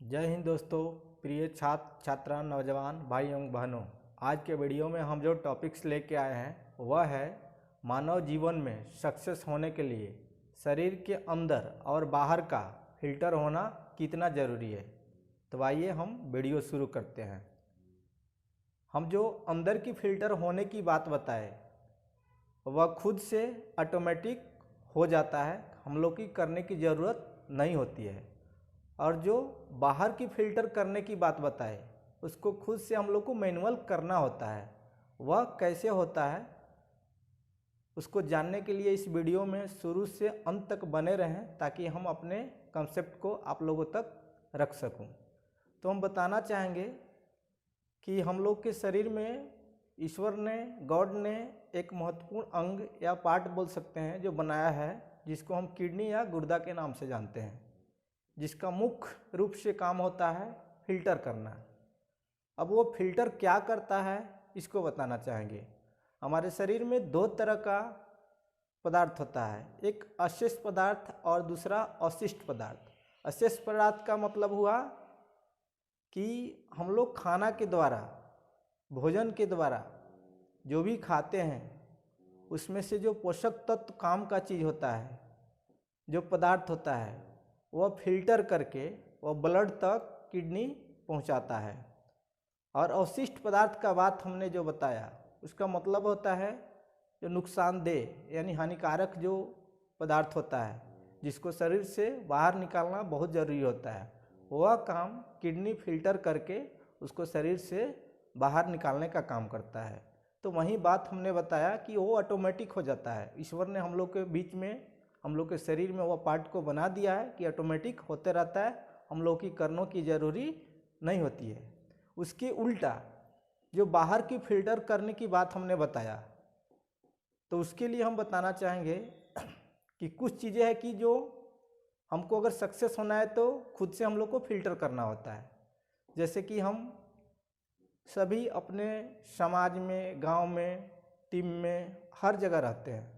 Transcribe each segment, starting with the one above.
जय हिंद दोस्तों, प्रिय छात्र छात्रा नौजवान भाई एवं बहनों। आज के वीडियो में हम जो टॉपिक्स लेके आए हैं वह है मानव जीवन में सक्सेस होने के लिए शरीर के अंदर और बाहर का फिल्टर होना कितना ज़रूरी है। तो आइए हम वीडियो शुरू करते हैं। हम जो अंदर की फिल्टर होने की बात बताए वह खुद से ऑटोमेटिक हो जाता है, हम लोग की करने की ज़रूरत नहीं होती है। और जो बाहर की फ़िल्टर करने की बात बताए उसको खुद से हम लोग को मैनुअल करना होता है। वह कैसे होता है उसको जानने के लिए इस वीडियो में शुरू से अंत तक बने रहें ताकि हम अपने कंसेप्ट को आप लोगों तक रख सकूं। तो हम बताना चाहेंगे कि हम लोग के शरीर में ईश्वर ने, गॉड ने एक महत्वपूर्ण अंग या पार्ट बोल सकते हैं जो बनाया है, जिसको हम किडनी या गुर्दा के नाम से जानते हैं, जिसका मुख्य रूप से काम होता है फिल्टर करना। अब वो फिल्टर क्या करता है इसको बताना चाहेंगे। हमारे शरीर में दो तरह का पदार्थ होता है, एक अशेष पदार्थ और दूसरा अशिष्ट पदार्थ। अशेष पदार्थ का मतलब हुआ कि हम लोग खाना के द्वारा, भोजन के द्वारा जो भी खाते हैं उसमें से जो पोषक तत्व काम का चीज़ होता है, जो पदार्थ होता है, वह फिल्टर करके वह ब्लड तक किडनी पहुंचाता है। और अवशिष्ट पदार्थ का बात हमने जो बताया उसका मतलब होता है जो नुकसानदेह यानी हानिकारक जो पदार्थ होता है जिसको शरीर से बाहर निकालना बहुत ज़रूरी होता है, वह काम किडनी फिल्टर करके उसको शरीर से बाहर निकालने का काम करता है। तो वही बात हमने बताया कि वो ऑटोमेटिक हो जाता है। ईश्वर ने हम लोग के बीच में, हम लोग के शरीर में वह पार्ट को बना दिया है कि ऑटोमेटिक होते रहता है, हम लोग की करने की ज़रूरी नहीं होती है। उसके उल्टा जो बाहर की फिल्टर करने की बात हमने बताया, तो उसके लिए हम बताना चाहेंगे कि कुछ चीज़ें हैं कि जो हमको अगर सक्सेस होना है तो खुद से हम लोग को फिल्टर करना होता है। जैसे कि हम सभी अपने समाज में, गांव में, टीम में, हर जगह रहते हैं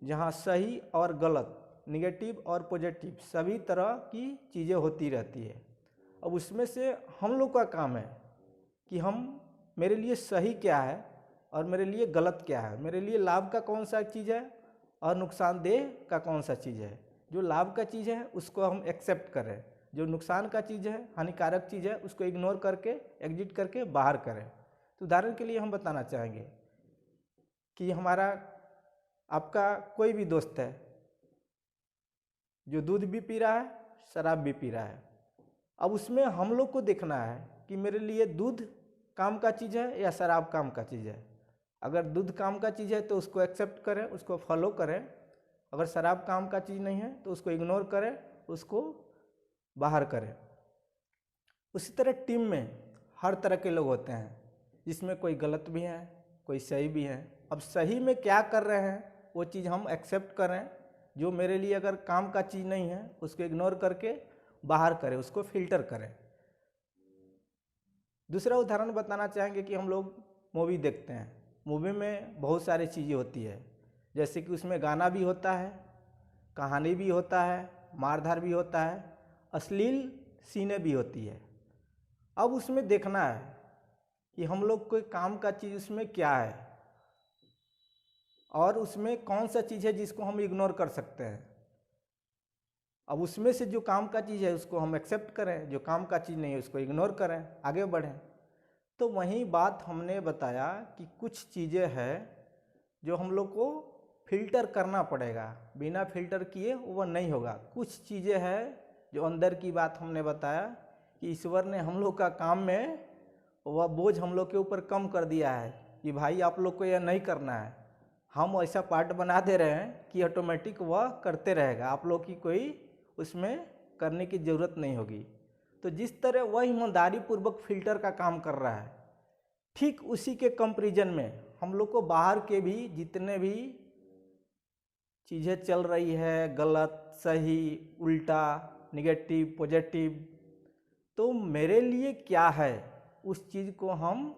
जहां सही और गलत, निगेटिव और पॉजिटिव सभी तरह की चीज़ें होती रहती है। अब उसमें से हम लोग का काम है कि हम, मेरे लिए सही क्या है और मेरे लिए गलत क्या है, मेरे लिए लाभ का कौन सा चीज़ है और नुकसानदेह का कौन सा चीज़ है। जो लाभ का चीज़ है उसको हम एक्सेप्ट करें, जो नुकसान का चीज़ है, हानिकारक चीज़ है, उसको इग्नोर करके, एग्जिट करके बाहर करें। तो उदाहरण के लिए हम बताना चाहेंगे कि हमारा, आपका कोई भी दोस्त है जो दूध भी पी रहा है, शराब भी पी रहा है। अब उसमें हम लोग को देखना है कि मेरे लिए दूध काम का चीज़ है या शराब काम का चीज़ है। अगर दूध काम का चीज़ है तो उसको एक्सेप्ट करें, उसको फॉलो करें। अगर शराब काम का चीज़ नहीं है तो उसको इग्नोर करें, उसको बाहर करें। उसी तरह टीम में हर तरह के लोग होते हैं, जिसमें कोई गलत भी हैं, कोई सही भी हैं। अब सही में क्या कर रहे हैं वो चीज़ हम एक्सेप्ट करें, जो मेरे लिए अगर काम का चीज़ नहीं है उसको इग्नोर करके बाहर करें, उसको फिल्टर करें। दूसरा उदाहरण बताना चाहेंगे कि हम लोग मूवी देखते हैं, मूवी में बहुत सारी चीज़ें होती है, जैसे कि उसमें गाना भी होता है, कहानी भी होता है, मारधार भी होता है, अश्लील सीनें भी होती है। अब उसमें देखना है कि हम लोग कोई काम का चीज़ उसमें क्या है और उसमें कौन सा चीज़ है जिसको हम इग्नोर कर सकते हैं। अब उसमें से जो काम का चीज़ है उसको हम एक्सेप्ट करें, जो काम का चीज़ नहीं है उसको इग्नोर करें, आगे बढ़ें। तो वही बात हमने बताया कि कुछ चीज़ें हैं जो हम लोग को फिल्टर करना पड़ेगा, बिना फिल्टर किए वो नहीं होगा। कुछ चीज़ें हैं जो अंदर की बात हमने बताया कि ईश्वर ने हम लोग का काम में वह बोझ हम लोग के ऊपर कम कर दिया है कि भाई आप लोग को यह नहीं करना है। हम ऐसा पार्ट बना दे रहे हैं कि ऑटोमेटिक वह करते रहेगा, आप लोग की कोई उसमें करने की ज़रूरत नहीं होगी। तो जिस तरह वह ईमानदारी पूर्वक फिल्टर का काम कर रहा है, ठीक उसी के कंपैरिजन में हम लोग को बाहर के भी जितने भी चीज़ें चल रही है, गलत, सही, उल्टा, निगेटिव, पॉजिटिव, तो मेरे लिए क्या है उस चीज़ को हम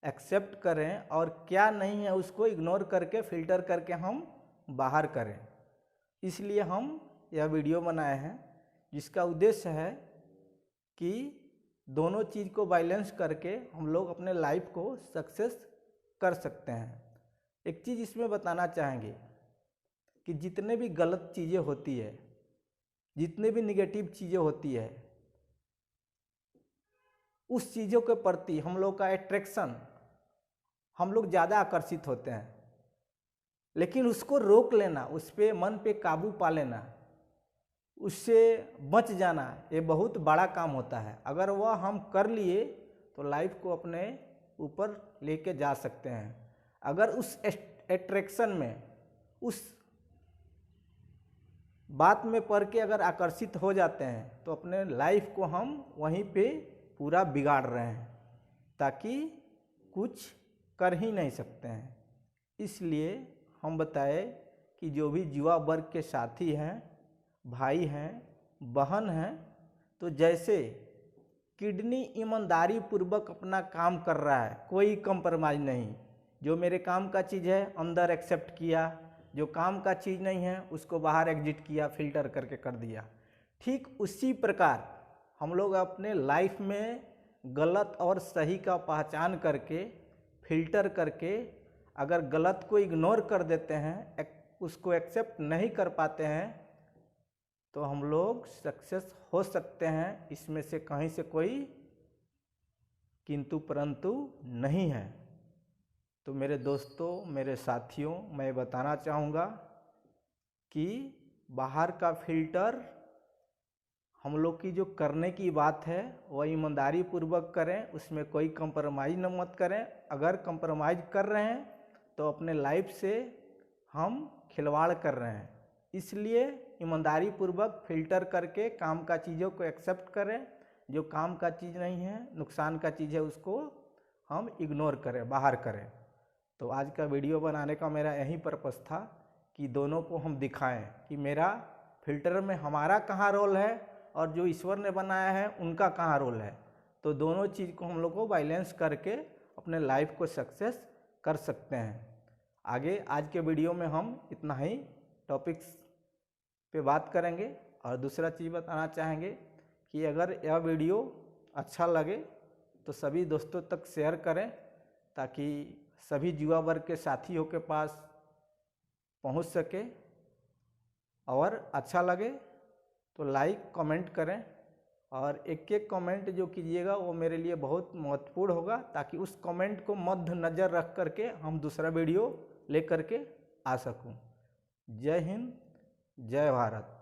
एक्सेप्ट करें और क्या नहीं है उसको इग्नोर करके, फिल्टर करके हम बाहर करें। इसलिए हम यह वीडियो बनाए हैं, जिसका उद्देश्य है कि दोनों चीज़ को बैलेंस करके हम लोग अपने लाइफ को सक्सेस कर सकते हैं। एक चीज़ इसमें बताना चाहेंगे कि जितने भी गलत चीज़ें होती है, जितने भी निगेटिव चीज़ें होती है, उस चीज़ों के प्रति हम लोग का अट्रैक्शन, हम लोग ज़्यादा आकर्षित होते हैं। लेकिन उसको रोक लेना, उस पर मन पे काबू पा लेना, उससे बच जाना, ये बहुत बड़ा काम होता है। अगर वह हम कर लिए तो लाइफ को अपने ऊपर लेके जा सकते हैं। अगर उस अट्रैक्शन में, उस बात में पढ़ के अगर आकर्षित हो जाते हैं तो अपने लाइफ को हम वहीं पे पूरा बिगाड़ रहे हैं, ताकि कुछ कर ही नहीं सकते हैं। इसलिए हम बताए कि जो भी युवा वर्ग के साथी हैं, भाई हैं, बहन हैं, तो जैसे किडनी ईमानदारी पूर्वक अपना काम कर रहा है, कोई कंप्रोमाइज़ नहीं, जो मेरे काम का चीज़ है अंदर एक्सेप्ट किया, जो काम का चीज़ नहीं है उसको बाहर एग्जिट किया, फिल्टर करके कर दिया। ठीक उसी प्रकार हम लोग अपने लाइफ में गलत और सही का पहचान करके, फिल्टर करके, अगर गलत को इग्नोर कर देते हैं, उसको एक्सेप्ट नहीं कर पाते हैं, तो हम लोग सक्सेस हो सकते हैं। इसमें से कहीं से कोई किंतु परंतु नहीं है। तो मेरे दोस्तों, मेरे साथियों, मैं बताना चाहूँगा कि बाहर का फिल्टर हम लोग की जो करने की बात है वह ईमानदारी पूर्वक करें, उसमें कोई कंप्रोमाइज़ न मत करें। अगर कंप्रोमाइज़ कर रहे हैं तो अपने लाइफ से हम खिलवाड़ कर रहे हैं। इसलिए ईमानदारी पूर्वक फिल्टर करके काम का चीज़ों को एक्सेप्ट करें। जो काम का चीज़ नहीं है, नुकसान का चीज़ है, उसको हम इग्नोर करें, बाहर करें। तो आज का वीडियो बनाने का मेरा यही पर्पस था कि दोनों को हम दिखाएं कि मेरा फिल्टर में हमारा कहाँ रोल है और जो ईश्वर ने बनाया है उनका कहाँ रोल है। तो दोनों चीज़ को हम लोग को बैलेंस करके अपने लाइफ को सक्सेस कर सकते हैं। आगे आज के वीडियो में हम इतना ही टॉपिक्स पे बात करेंगे। और दूसरा चीज़ बताना चाहेंगे कि अगर यह वीडियो अच्छा लगे तो सभी दोस्तों तक शेयर करें, ताकि सभी युवा वर्ग के साथियों के पास पहुंच सके। और अच्छा लगे तो लाइक कमेंट करें, और एक एक कमेंट जो कीजिएगा वो मेरे लिए बहुत महत्वपूर्ण होगा, ताकि उस कमेंट को मद्देनज़र रख करके हम दूसरा वीडियो ले करके आ सकूं। जय हिंद, जय भारत।